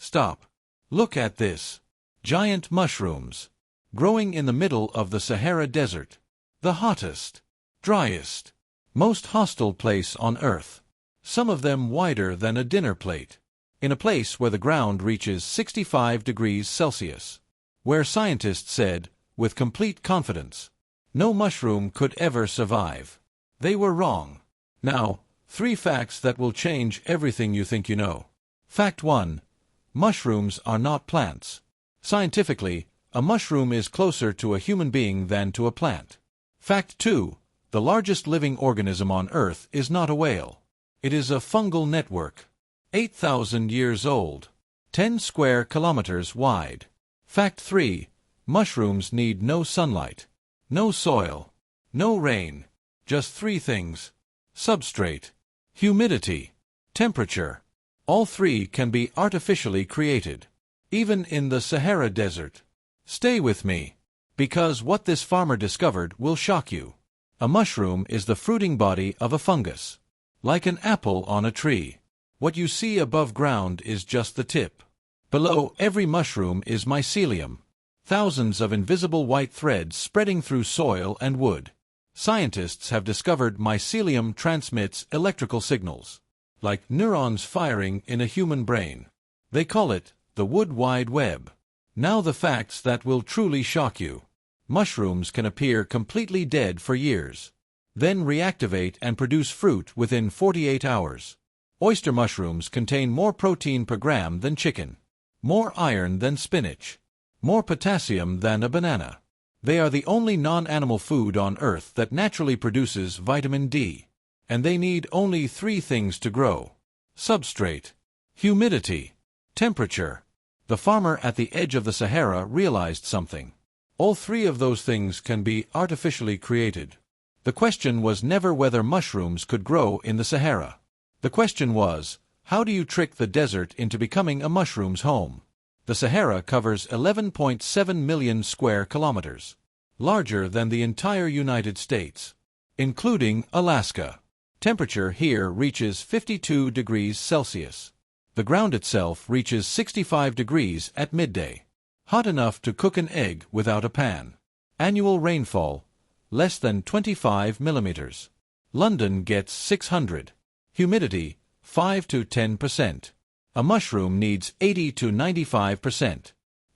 Stop. Look at this. Giant mushrooms. Growing in the middle of the Sahara Desert. The hottest, driest, most hostile place on Earth. Some of them wider than a dinner plate. In a place where the ground reaches 65 degrees Celsius. Where scientists said, with complete confidence, no mushroom could ever survive. They were wrong. Now, 3 facts that will change everything you think you know. Fact 1. Mushrooms are not plants. Scientifically, a mushroom is closer to a human being than to a plant. Fact 2. The largest living organism on Earth is not a whale. It is a fungal network. 8,000 years old. 10 square kilometers wide. Fact 3. Mushrooms need no sunlight, no soil, no rain. Just 3 things. Substrate, humidity, temperature. All 3 can be artificially created. Even in the Sahara Desert. Stay with me. Because what this farmer discovered will shock you. A mushroom is the fruiting body of a fungus. Like an apple on a tree. What you see above ground is just the tip. Below every mushroom is mycelium. Thousands of invisible white threads spreading through soil and wood. Scientists have discovered mycelium transmits electrical signals. Like neurons firing in a human brain. They call it the Wood Wide Web. Now the facts that will truly shock you. Mushrooms can appear completely dead for years. Then reactivate and produce fruit within 48 hours. Oyster mushrooms contain more protein per gram than chicken. More iron than spinach. More potassium than a banana. They are the only non-animal food on Earth that naturally produces vitamin D. And they need only 3 things to grow. Substrate, humidity, temperature. The farmer at the edge of the Sahara realized something. All 3 of those things can be artificially created. The question was never whether mushrooms could grow in the Sahara. The question was, how do you trick the desert into becoming a mushroom's home? The Sahara covers 11.7 million square kilometers. Larger than the entire United States. Including Alaska. Temperature here reaches 52 degrees Celsius. The ground itself reaches 65 degrees at midday. Hot enough to cook an egg without a pan. Annual rainfall, less than 25 millimeters. London gets 600. Humidity, 5 to 10%. A mushroom needs 80 to 95%.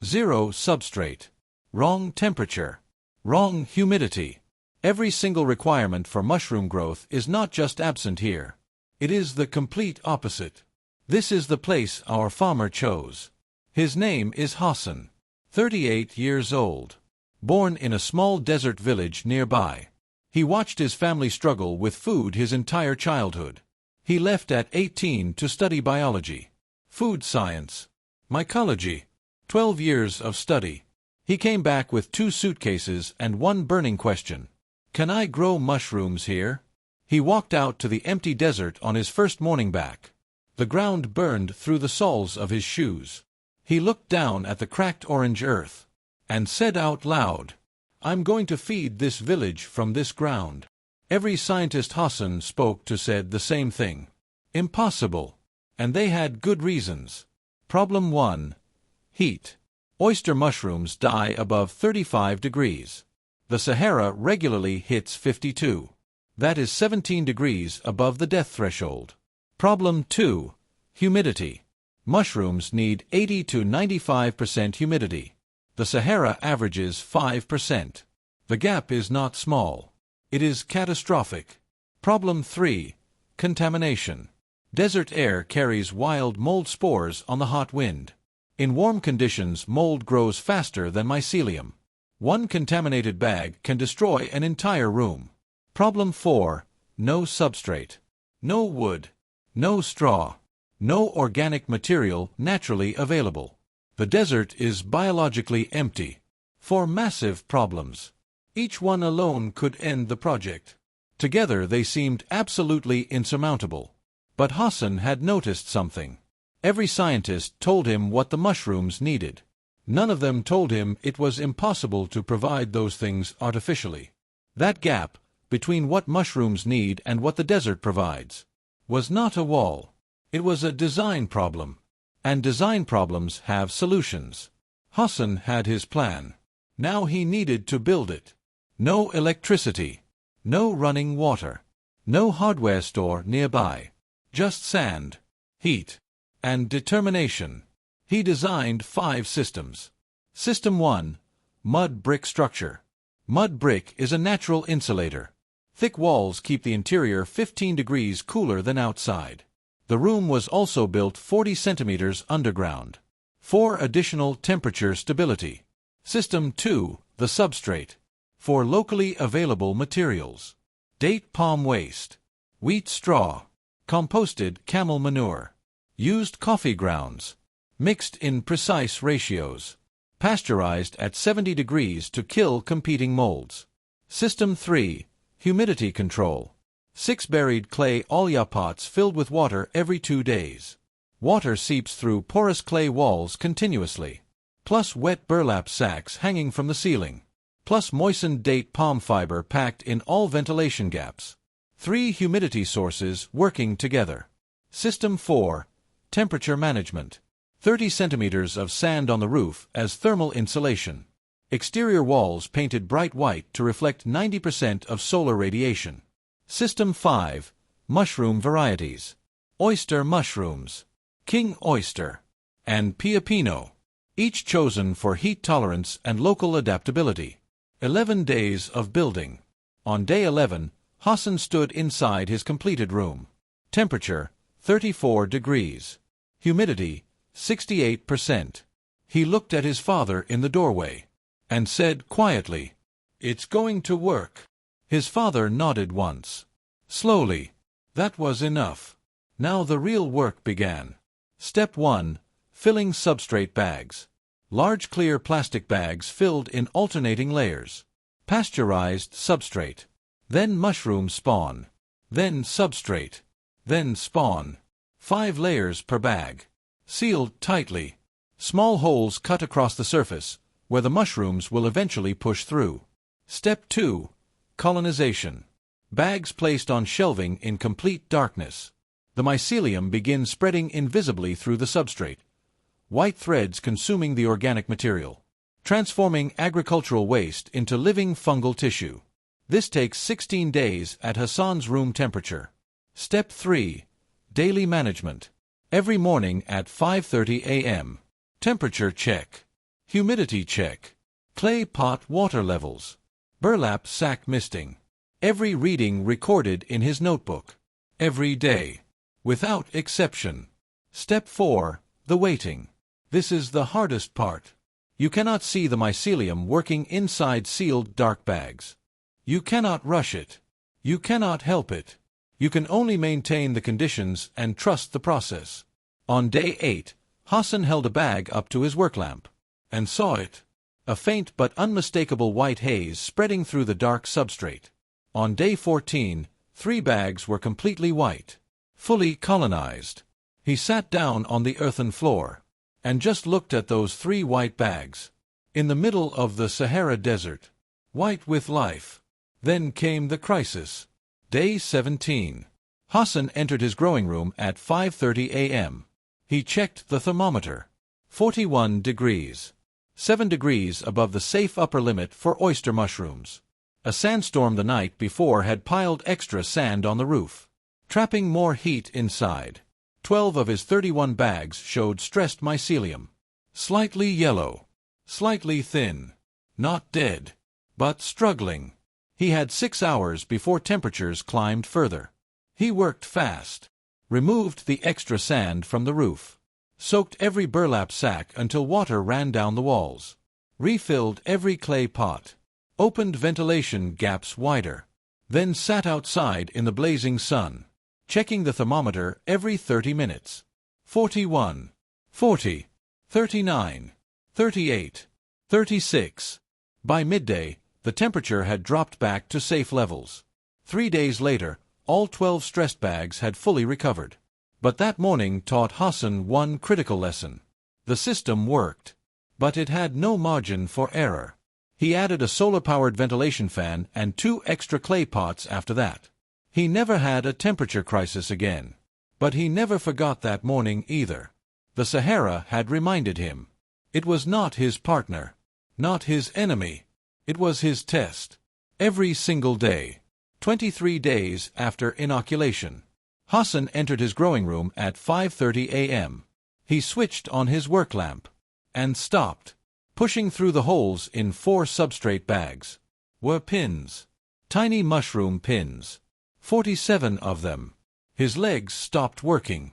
Zero substrate. Wrong temperature. Wrong humidity. Every single requirement for mushroom growth is not just absent here. It is the complete opposite. This is the place our farmer chose. His name is Hassan. 38 years old. Born in a small desert village nearby. He watched his family struggle with food his entire childhood. He left at 18 to study biology, food science, mycology. 12 years of study. He came back with 2 suitcases and one burning question. Can I grow mushrooms here? He walked out to the empty desert on his first morning back. The ground burned through the soles of his shoes. He looked down at the cracked orange earth and said out loud, I'm going to feed this village from this ground. Every scientist Hassan spoke to said the same thing. Impossible. And they had good reasons. Problem 1. Heat. Oyster mushrooms die above 35 degrees. The Sahara regularly hits 52. That is 17 degrees above the death threshold. Problem 2. Humidity. Mushrooms need 80 to 95% humidity. The Sahara averages 5%. The gap is not small. It is catastrophic. Problem 3. Contamination. Desert air carries wild mold spores on the hot wind. In warm conditions, mold grows faster than mycelium. One contaminated bag can destroy an entire room. Problem 4. No substrate. No wood. No straw. No organic material naturally available. The desert is biologically empty. 4 massive problems. Each one alone could end the project. Together they seemed absolutely insurmountable. But Hassan had noticed something. Every scientist told him what the mushrooms needed. None of them told him it was impossible to provide those things artificially. That gap, between what mushrooms need and what the desert provides, was not a wall. It was a design problem. And design problems have solutions. Hassan had his plan. Now he needed to build it. No electricity. No running water. No hardware store nearby. Just sand, heat, and determination. He designed 5 systems. System 1. Mud brick structure. Mud brick is a natural insulator. Thick walls keep the interior 15 degrees cooler than outside. The room was also built 40 centimeters underground. For additional temperature stability. System 2. The substrate. For locally available materials. Date palm waste. Wheat straw. Composted camel manure. Used coffee grounds. Mixed in precise ratios. Pasteurized at 70 degrees to kill competing molds. System 3. Humidity control. 6 buried clay olla pots filled with water every 2 days. Water seeps through porous clay walls continuously. Plus wet burlap sacks hanging from the ceiling. Plus moistened date palm fiber packed in all ventilation gaps. 3 humidity sources working together. System 4. Temperature management. 30 centimeters of sand on the roof as thermal insulation. Exterior walls painted bright white to reflect 90% of solar radiation. System 5. Mushroom varieties. Oyster mushrooms, king oyster, and piapino, each chosen for heat tolerance and local adaptability. 11 days of building. On day 11, Hassan stood inside his completed room. Temperature, 34 degrees. Humidity, 68%. He looked at his father in the doorway and said quietly, "It's going to work." His father nodded once. Slowly. That was enough. Now the real work began. Step 1. Filling substrate bags. Large clear plastic bags filled in alternating layers. Pasteurized substrate. Then mushroom spawn. Then substrate. Then spawn. 5 layers per bag. Sealed tightly. Small holes cut across the surface, where the mushrooms will eventually push through. Step 2. Colonization. Bags placed on shelving in complete darkness. The mycelium begins spreading invisibly through the substrate. White threads consuming the organic material, transforming agricultural waste into living fungal tissue. This takes 16 days at Hassan's room temperature. Step 3. Daily management. Every morning at 5:30 a.m. Temperature check. Humidity check. Clay pot water levels. Burlap sack misting. Every reading recorded in his notebook. Every day. Without exception. Step 4. The waiting. This is the hardest part. You cannot see the mycelium working inside sealed dark bags. You cannot rush it. You cannot help it. You can only maintain the conditions and trust the process. On day 8, Hassan held a bag up to his work lamp and saw it. A faint but unmistakable white haze spreading through the dark substrate. On day 14, 3 bags were completely white, fully colonized. He sat down on the earthen floor and just looked at those 3 white bags. In the middle of the Sahara Desert, white with life. Then came the crisis. Day 17. Hassan entered his growing room at 5:30 a.m. He checked the thermometer. 41 degrees. 7 degrees above the safe upper limit for oyster mushrooms. A sandstorm the night before had piled extra sand on the roof, trapping more heat inside. 12 of his 31 bags showed stressed mycelium. Slightly yellow. Slightly thin. Not dead, but struggling. He had 6 hours before temperatures climbed further. He worked fast. Removed the extra sand from the roof. Soaked every burlap sack until water ran down the walls. Refilled every clay pot. Opened ventilation gaps wider. Then sat outside in the blazing sun, checking the thermometer every 30 minutes. 41. 40. 39. 38. 36. By midday, the temperature had dropped back to safe levels. 3 days later, all 12 stressed bags had fully recovered. But that morning taught Hassan one critical lesson. The system worked, but it had no margin for error. He added a solar-powered ventilation fan and 2 extra clay pots after that. He never had a temperature crisis again. But he never forgot that morning either. The Sahara had reminded him. It was not his partner, not his enemy. It was his test. Every single day, 23 days after inoculation, Hassan entered his growing room at 5:30 a.m. He switched on his work lamp and stopped. Pushing through the holes in 4 substrate bags were pins, tiny mushroom pins, 47 of them. His legs stopped working.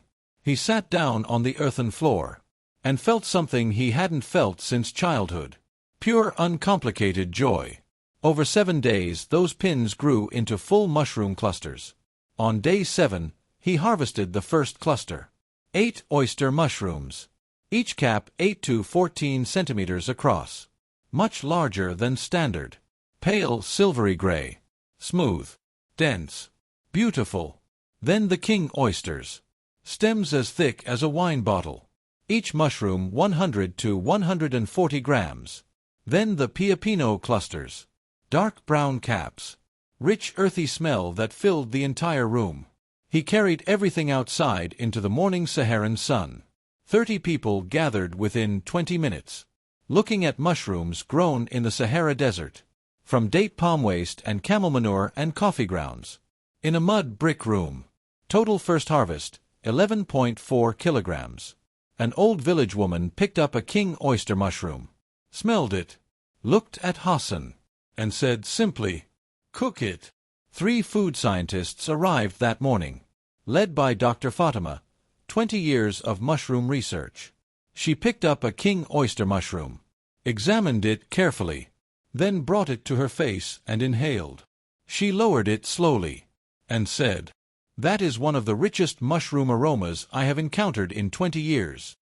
He sat down on the earthen floor and felt something he hadn't felt since childhood. Pure, uncomplicated joy. Over 7 days, those pins grew into full mushroom clusters. On day 7, he harvested the first cluster. 8 oyster mushrooms. Each cap 8 to 14 centimeters across. Much larger than standard. Pale silvery gray. Smooth. Dense. Beautiful. Then the king oysters. Stems as thick as a wine bottle. Each mushroom 100 to 140 grams. Then the Piapino clusters. Dark brown caps. Rich earthy smell that filled the entire room. He carried everything outside into the morning Saharan sun. 30 people gathered within 20 minutes, looking at mushrooms grown in the Sahara Desert, from date palm waste and camel manure and coffee grounds. In a mud brick room. Total first harvest, 11.4 kilograms. An old village woman picked up a king oyster mushroom, smelled it, looked at Hassan, and said simply, "Cook it." 3 food scientists arrived that morning, led by Dr. Fatima, 20 years of mushroom research. She picked up a king oyster mushroom, examined it carefully, then brought it to her face and inhaled. She lowered it slowly, and said, "That is one of the richest mushroom aromas I have encountered in 20 years.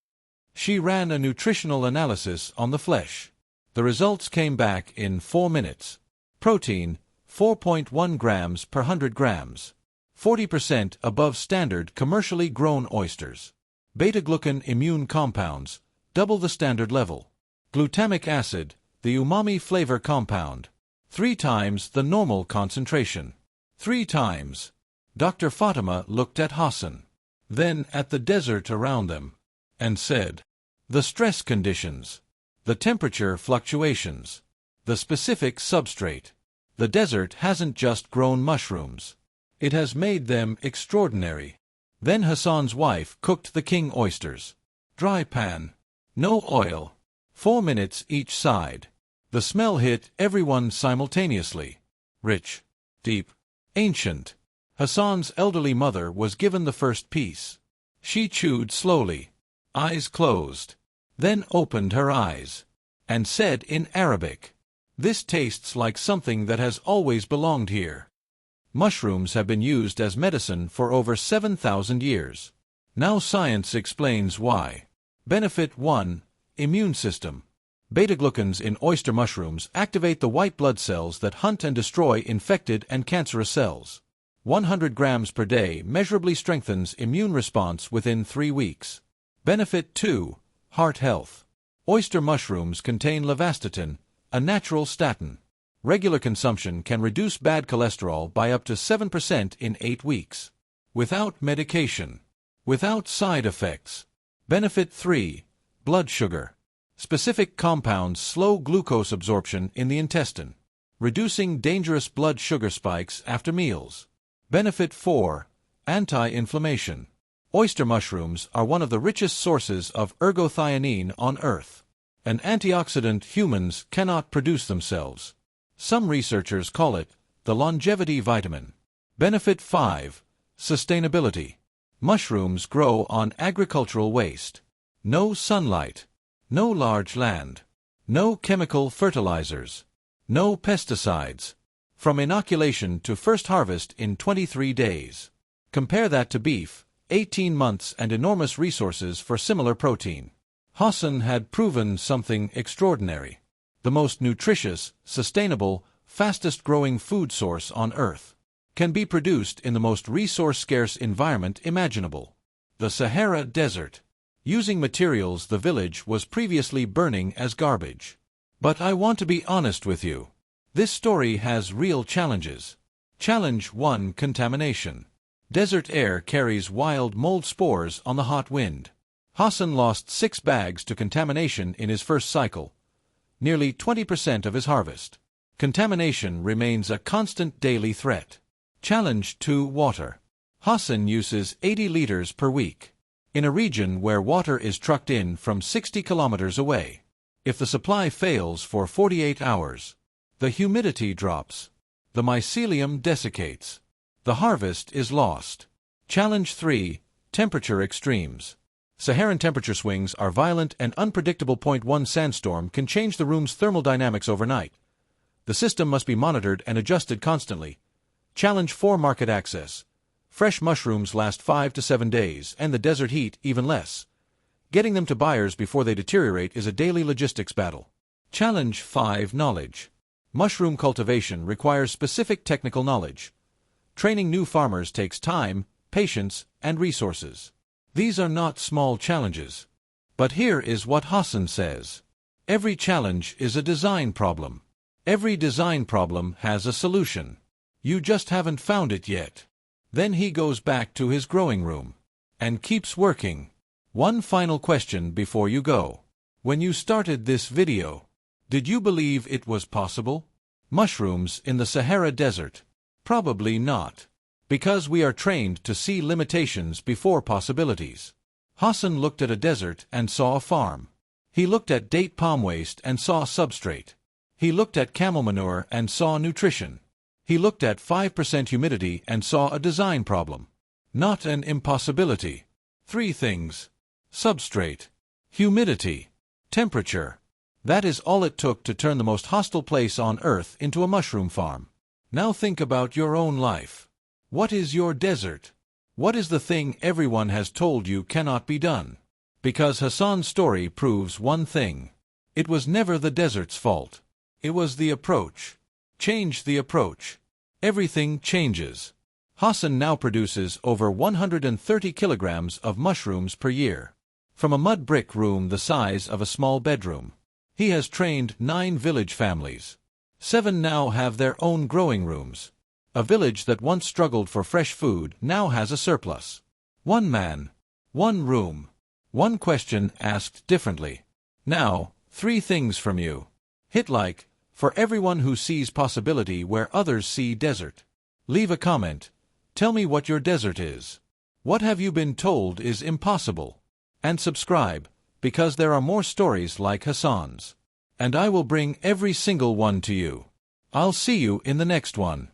She ran a nutritional analysis on the flesh. The results came back in 4 minutes. Protein, 4.1 grams per 100 grams. 40% above standard commercially grown oysters. Beta-glucan immune compounds, double the standard level. Glutamic acid, the umami flavor compound, 3 times the normal concentration. 3 times. Dr. Fatima looked at Hassan, then at the desert around them, and said, "The stress conditions, the temperature fluctuations, the specific substrate. The desert hasn't just grown mushrooms. It has made them extraordinary." Then Hassan's wife cooked the king oysters. Dry pan. No oil. 4 minutes each side. The smell hit everyone simultaneously. Rich. Deep. Ancient. Hassan's elderly mother was given the first piece. She chewed slowly, eyes closed, then opened her eyes, and said in Arabic, "This tastes like something that has always belonged here." Mushrooms have been used as medicine for over 7,000 years. Now science explains why. Benefit 1. Immune system. Beta-glucans in oyster mushrooms activate the white blood cells that hunt and destroy infected and cancerous cells. 100 grams per day measurably strengthens immune response within 3 weeks. Benefit 2. Heart health. Oyster mushrooms contain levastatin, a natural statin. Regular consumption can reduce bad cholesterol by up to 7% in 8 weeks. Without medication. Without side effects. Benefit 3. Blood sugar. Specific compounds slow glucose absorption in the intestine, reducing dangerous blood sugar spikes after meals. Benefit 4. Anti-inflammation. Oyster mushrooms are one of the richest sources of ergothioneine on Earth, an antioxidant humans cannot produce themselves. Some researchers call it the longevity vitamin. Benefit 5. Sustainability. Mushrooms grow on agricultural waste. No sunlight. No large land. No chemical fertilizers. No pesticides. From inoculation to first harvest in 23 days. Compare that to beef, 18 months and enormous resources for similar protein. Hassan had proven something extraordinary. The most nutritious, sustainable, fastest-growing food source on Earth can be produced in the most resource-scarce environment imaginable, the Sahara Desert, using materials the village was previously burning as garbage. But I want to be honest with you. This story has real challenges. Challenge 1. Contamination. Desert air carries wild mold spores on the hot wind. Hassan lost 6 bags to contamination in his first cycle, nearly 20% of his harvest. Contamination remains a constant daily threat. Challenge 2. Water. Hassan uses 80 liters per week, in a region where water is trucked in from 60 kilometers away. If the supply fails for 48 hours, the humidity drops, the mycelium desiccates, the harvest is lost. Challenge 3. Temperature extremes. Saharan temperature swings are violent and unpredictable. 1 sandstorm can change the room's thermal dynamics overnight. The system must be monitored and adjusted constantly. Challenge 4. Market access. Fresh mushrooms last 5 to 7 days, and the desert heat even less. Getting them to buyers before they deteriorate is a daily logistics battle. Challenge 5. Knowledge. Mushroom cultivation requires specific technical knowledge. Training new farmers takes time, patience, and resources. These are not small challenges. But here is what Hassan says. Every challenge is a design problem. Every design problem has a solution. You just haven't found it yet. Then he goes back to his growing room and keeps working. One final question before you go. When you started this video, did you believe it was possible? Mushrooms in the Sahara Desert? Probably not. Because we are trained to see limitations before possibilities. Hassan looked at a desert and saw a farm. He looked at date palm waste and saw substrate. He looked at camel manure and saw nutrition. He looked at 5% humidity and saw a design problem, not an impossibility. 3 things: substrate, humidity, temperature. That is all it took to turn the most hostile place on Earth into a mushroom farm. Now think about your own life. What is your desert? What is the thing everyone has told you cannot be done? Because Hassan's story proves one thing. It was never the desert's fault. It was the approach. Change the approach. Everything changes. Hassan now produces over 130 kilograms of mushrooms per year, from a mud brick room the size of a small bedroom. He has trained 9 village families. 7 now have their own growing rooms. A village that once struggled for fresh food now has a surplus. 1 man, 1 room, 1 question asked differently. Now, 3 things from you. Hit like for everyone who sees possibility where others see desert. Leave a comment. Tell me what your desert is. What have you been told is impossible? And subscribe, because there are more stories like Hassan's. And I will bring every single one to you. I'll see you in the next one.